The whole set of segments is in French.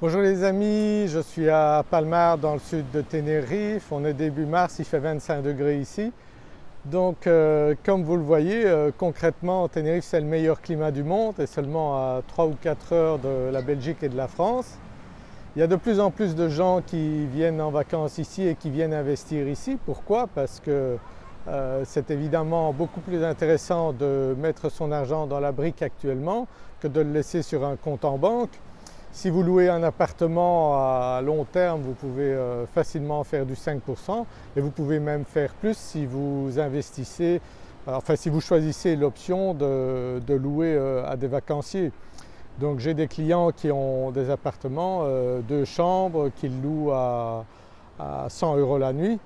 Bonjour les amis, je suis à Palmar dans le sud de Tenerife. On est début mars, il fait 25 degrés ici. Donc comme vous le voyez, concrètement Tenerife c'est le meilleur climat du monde et seulement à 3 ou 4 heures de la Belgique et de la France. Il y a de plus en plus de gens qui viennent en vacances ici et qui viennent investir ici. Pourquoi? Parce que c'est évidemment beaucoup plus intéressant de mettre son argent dans la brique actuellement que de le laisser sur un compte en banque. Si vous louez un appartement à long terme, vous pouvez facilement faire du 5% et vous pouvez même faire plus si vous investissez, enfin si vous choisissez l'option de louer à des vacanciers. Donc j'ai des clients qui ont des appartements, 2 chambres, qu'ils louent à 100 € la nuit.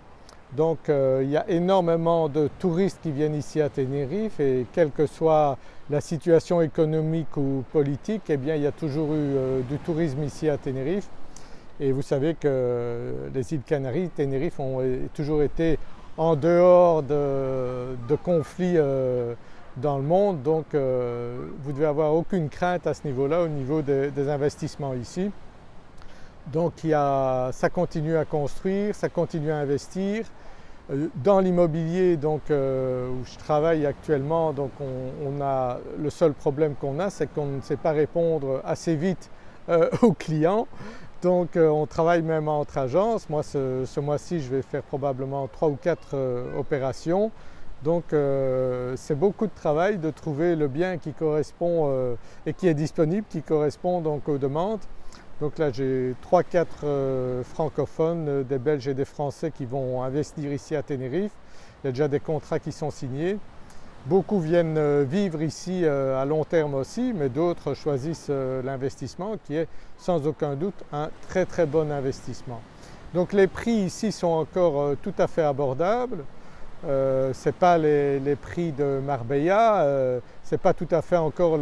Donc il y a énormément de touristes qui viennent ici à Tenerife et quelle que soit la situation économique ou politique, eh bien il y a toujours eu du tourisme ici à Tenerife. Et vous savez que les îles Canaries, Tenerife ont toujours été en dehors de conflits dans le monde, donc vous ne devez avoir aucune crainte à ce niveau-là au niveau des investissements ici. Donc ça continue à construire, ça continue à investir. Dans l'immobilier où je travaille actuellement, donc le seul problème qu'on a, c'est qu'on ne sait pas répondre assez vite aux clients. Donc on travaille même entre agences. Moi ce mois-ci je vais faire probablement 3 ou 4 opérations. Donc c'est beaucoup de travail de trouver le bien qui correspond et qui est disponible, qui correspond donc aux demandes. Donc là j'ai 3-4 francophones, des Belges et des Français qui vont investir ici à Tenerife. Il y a déjà des contrats qui sont signés. Beaucoup viennent vivre ici à long terme aussi, mais d'autres choisissent l'investissement qui est sans aucun doute un très bon investissement. Donc les prix ici sont encore tout à fait abordables. Ce n'est pas les prix de Marbella, ce n'est pas tout à fait encore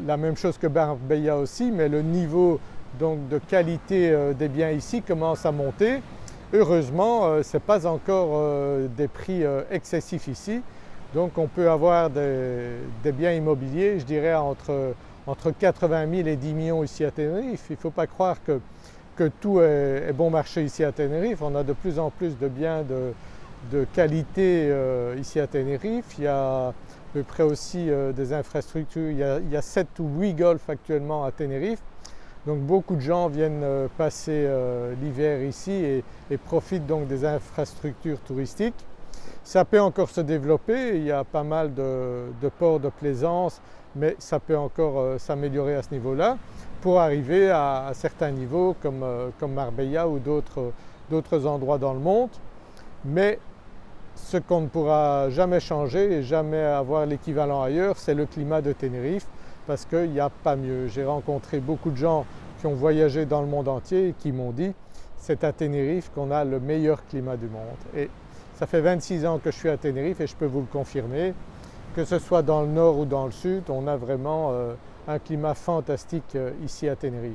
la même chose que Marbella aussi, mais le niveau donc, de qualité des biens ici commence à monter. Heureusement, ce n'est pas encore des prix excessifs ici, donc on peut avoir des biens immobiliers, je dirais entre 80 000 et 10 millions ici à Tenerife. Il ne faut pas croire que tout est bon marché ici à Tenerife. On a de plus en plus de biens de qualité ici à Tenerife. Il y a à peu près aussi des infrastructures. Il y a 7 ou 8 golfs actuellement à Tenerife. Donc beaucoup de gens viennent passer l'hiver ici et profitent donc des infrastructures touristiques. Ça peut encore se développer, il y a pas mal de ports de plaisance, mais ça peut encore s'améliorer à ce niveau-là pour arriver à certains niveaux comme Marbella ou d'autres endroits dans le monde. Mais ce qu'on ne pourra jamais changer et jamais avoir l'équivalent ailleurs, c'est le climat de Tenerife parce qu'il n'y a pas mieux. J'ai rencontré beaucoup de gens qui ont voyagé dans le monde entier et qui m'ont dit c'est à Tenerife qu'on a le meilleur climat du monde. Et ça fait 26 ans que je suis à Tenerife et je peux vous le confirmer, que ce soit dans le nord ou dans le sud, on a vraiment un climat fantastique ici à Tenerife.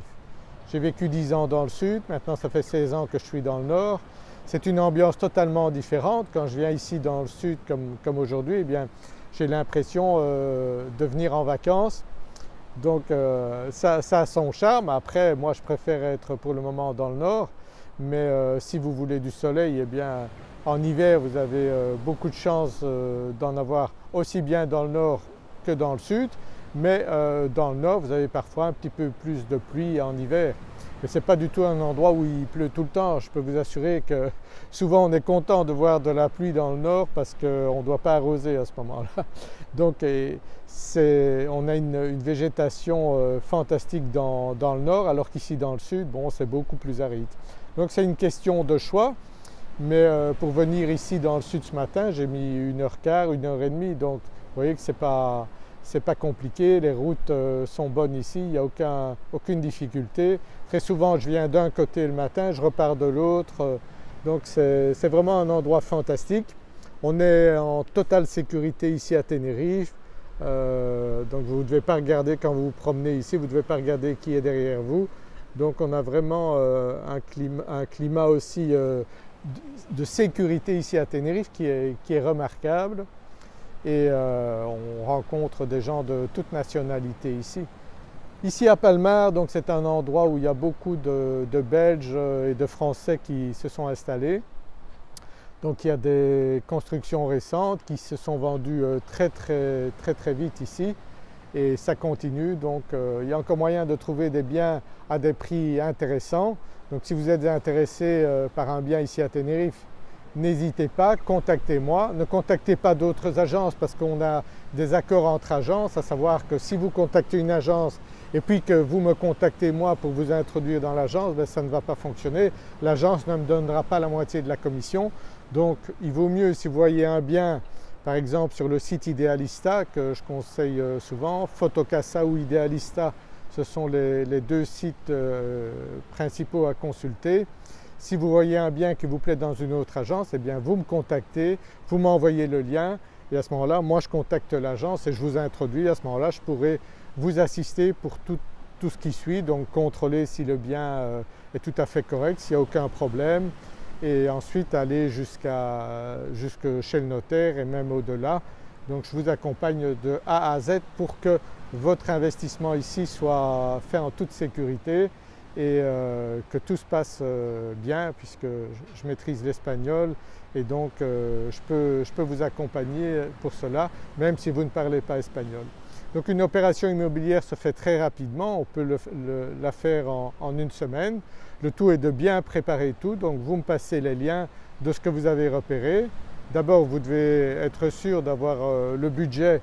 J'ai vécu 10 ans dans le sud, maintenant ça fait 16 ans que je suis dans le nord. C'est une ambiance totalement différente. Quand je viens ici dans le sud comme aujourd'hui, eh bien j'ai l'impression de venir en vacances. Donc ça a son charme. Après, moi je préfère être pour le moment dans le nord, mais si vous voulez du soleil, eh bien en hiver vous avez beaucoup de chances d'en avoir aussi bien dans le nord que dans le sud, mais dans le nord vous avez parfois un petit peu plus de pluie en hiver. Mais ce n'est pas du tout un endroit où il pleut tout le temps. Je peux vous assurer que souvent on est content de voir de la pluie dans le nord parce qu'on ne doit pas arroser à ce moment-là. Donc on a une végétation fantastique dans le nord, alors qu'ici dans le sud, bon, c'est beaucoup plus aride. Donc c'est une question de choix, mais pour venir ici dans le sud ce matin, j'ai mis 1h15, 1h30, donc vous voyez que c'est pas compliqué, les routes sont bonnes ici, il n'y a aucune difficulté. Très souvent je viens d'un côté le matin, je repars de l'autre, donc c'est vraiment un endroit fantastique. On est en totale sécurité ici à Tenerife, donc vous ne devez pas regarder quand vous vous promenez ici, vous ne devez pas regarder qui est derrière vous. Donc on a vraiment un climat aussi de sécurité ici à Tenerife qui est remarquable. Et on rencontre des gens de toute nationalité ici. Ici à Palmar, donc c'est un endroit où il y a beaucoup de Belges et de Français qui se sont installés. Donc il y a des constructions récentes qui se sont vendues très vite ici et ça continue. Donc il y a encore moyen de trouver des biens à des prix intéressants. Donc si vous êtes intéressé par un bien ici à Tenerife, n'hésitez pas, contactez-moi. Ne contactez pas d'autres agences parce qu'on a des accords entre agences, à savoir que si vous contactez une agence et puis que vous me contactez moi pour vous introduire dans l'agence, ça ne va pas fonctionner. L'agence ne me donnera pas la moitié de la commission. Donc il vaut mieux, si vous voyez un bien, par exemple sur le site Idealista que je conseille souvent, Fotocasa ou Idealista, ce sont les deux sites principaux à consulter. Si vous voyez un bien qui vous plaît dans une autre agence, eh bien vous me contactez, vous m'envoyez le lien et à ce moment-là, moi je contacte l'agence et je vous introduis. À ce moment-là, je pourrai vous assister pour tout ce qui suit, donc contrôler si le bien est tout à fait correct, s'il n'y a aucun problème et ensuite aller jusque chez le notaire et même au-delà. Donc je vous accompagne de A à Z pour que votre investissement ici soit fait en toute sécurité et que tout se passe bien puisque je maîtrise l'espagnol et donc je peux vous accompagner pour cela même si vous ne parlez pas espagnol. Donc une opération immobilière se fait très rapidement, on peut la faire en une semaine. Le tout est de bien préparer tout, donc vous me passez les liens de ce que vous avez repéré. D'abord vous devez être sûr d'avoir le budget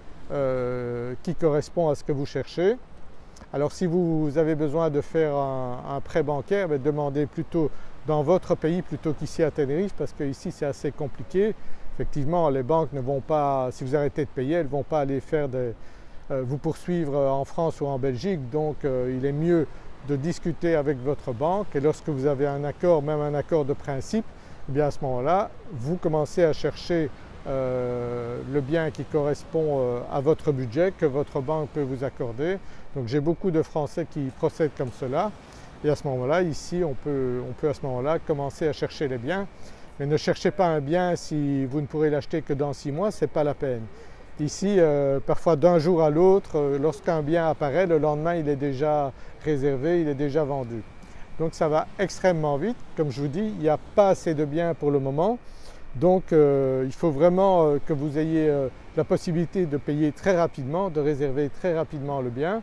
qui correspond à ce que vous cherchez. Alors si vous avez besoin de faire un prêt bancaire, demandez plutôt dans votre pays plutôt qu'ici à Tenerife parce qu'ici c'est assez compliqué. Effectivement les banques ne vont pas, si vous arrêtez de payer, elles ne vont pas aller faire vous poursuivre en France ou en Belgique, donc il est mieux de discuter avec votre banque et lorsque vous avez un accord, même un accord de principe, eh bien à ce moment-là, vous commencez à chercher le bien qui correspond à votre budget que votre banque peut vous accorder. Donc j'ai beaucoup de Français qui procèdent comme cela et à ce moment-là, ici, on peut à ce moment-là commencer à chercher les biens. Mais ne cherchez pas un bien si vous ne pourrez l'acheter que dans 6 mois, ce n'est pas la peine. Ici, parfois d'un jour à l'autre, lorsqu'un bien apparaît, le lendemain il est déjà réservé, il est déjà vendu. Donc ça va extrêmement vite. Comme je vous dis, il n'y a pas assez de biens pour le moment. Donc il faut vraiment que vous ayez la possibilité de payer très rapidement, de réserver très rapidement le bien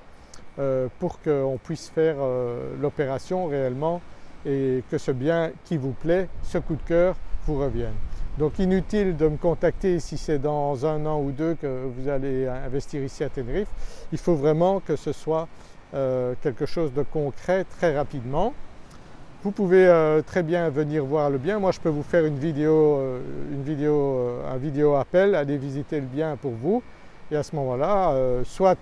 pour qu'on puisse faire l'opération réellement et que ce bien qui vous plaît, ce coup de cœur, vous revienne. Donc inutile de me contacter si c'est dans 1 an ou 2 que vous allez investir ici à Tenerife. Il faut vraiment que ce soit quelque chose de concret très rapidement. Vous pouvez très bien venir voir le bien. Moi je peux vous faire un vidéo appel, aller visiter le bien pour vous et à ce moment-là, soit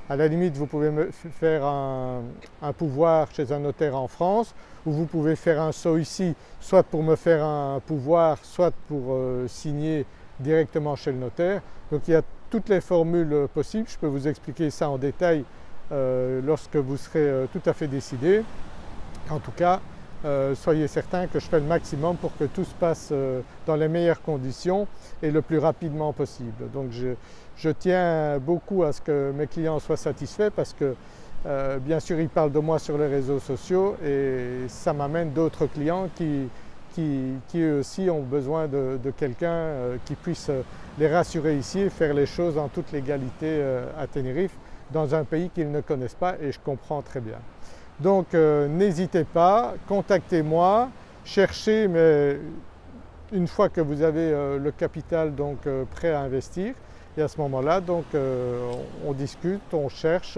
à la limite vous pouvez me faire un pouvoir chez un notaire en France ou vous pouvez faire un saut ici, soit pour me faire un pouvoir, soit pour signer directement chez le notaire. Donc il y a toutes les formules possibles, je peux vous expliquer ça en détail lorsque vous serez tout à fait décidé. En tout cas, soyez certain que je fais le maximum pour que tout se passe dans les meilleures conditions et le plus rapidement possible. Donc je tiens beaucoup à ce que mes clients soient satisfaits parce que bien sûr ils parlent de moi sur les réseaux sociaux et ça m'amène d'autres clients qui eux aussi ont besoin de quelqu'un qui puisse les rassurer ici et faire les choses en toute légalité à Tenerife dans un pays qu'ils ne connaissent pas et je comprends très bien. Donc n'hésitez pas, contactez-moi, cherchez, mais une fois que vous avez le capital donc prêt à investir, et à ce moment-là donc on discute, on cherche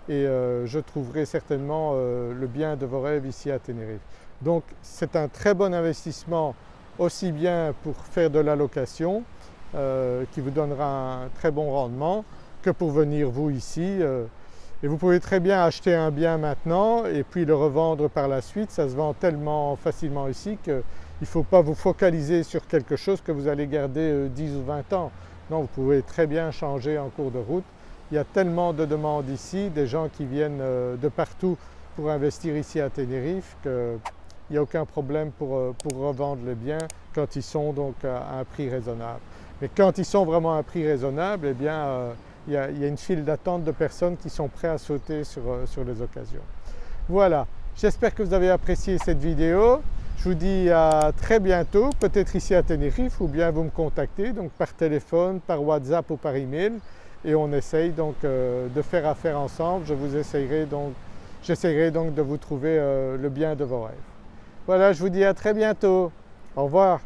et je trouverai certainement le bien de vos rêves ici à Tenerife. Donc c'est un très bon investissement aussi bien pour faire de la location qui vous donnera un très bon rendement que pour venir vous ici. Et vous pouvez très bien acheter un bien maintenant et puis le revendre par la suite. Ça se vend tellement facilement ici qu'il ne faut pas vous focaliser sur quelque chose que vous allez garder 10 ou 20 ans. Non, vous pouvez très bien changer en cours de route. Il y a tellement de demandes ici, des gens qui viennent de partout pour investir ici à Tenerife qu'il n'y a aucun problème pour revendre les biens quand ils sont donc à un prix raisonnable. Mais quand ils sont vraiment à un prix raisonnable, eh bien il y a une file d'attente de personnes qui sont prêtes à sauter sur les occasions. Voilà, j'espère que vous avez apprécié cette vidéo. Je vous dis à très bientôt, peut-être ici à Tenerife, ou bien vous me contactez donc par téléphone, par WhatsApp ou par email, et on essaye donc de faire affaire ensemble. J'essaierai donc de vous trouver le bien de vos rêves. Voilà, je vous dis à très bientôt. Au revoir.